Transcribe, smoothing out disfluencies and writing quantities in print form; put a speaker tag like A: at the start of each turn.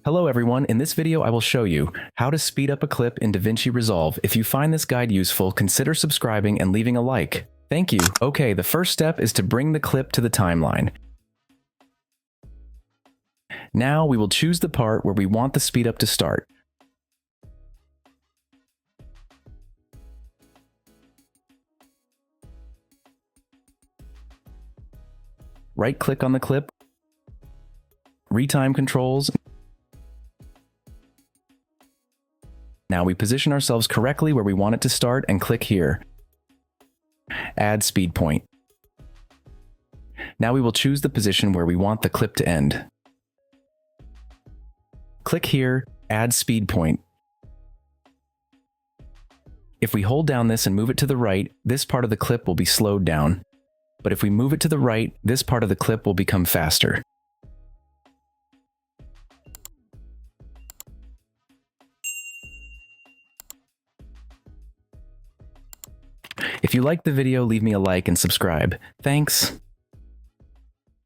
A: Hello everyone, in this video I will show you how to speed up a clip in DaVinci Resolve. If you find this guide useful, consider subscribing and leaving a like. Thank you. Okay, the first step is to bring the clip to the timeline. Now we will choose the part where we want the speed up to start. Right-click on the clip, retime controls. Now we position ourselves correctly where we want it to start and click here. Add speed point. Now we will choose the position where we want the clip to end. Click here, add speed point. If we hold down this and move it to the right, this part of the clip will be slowed down. But if we move it to the right, this part of the clip will become faster. If you liked the video, leave me a like and subscribe. Thanks.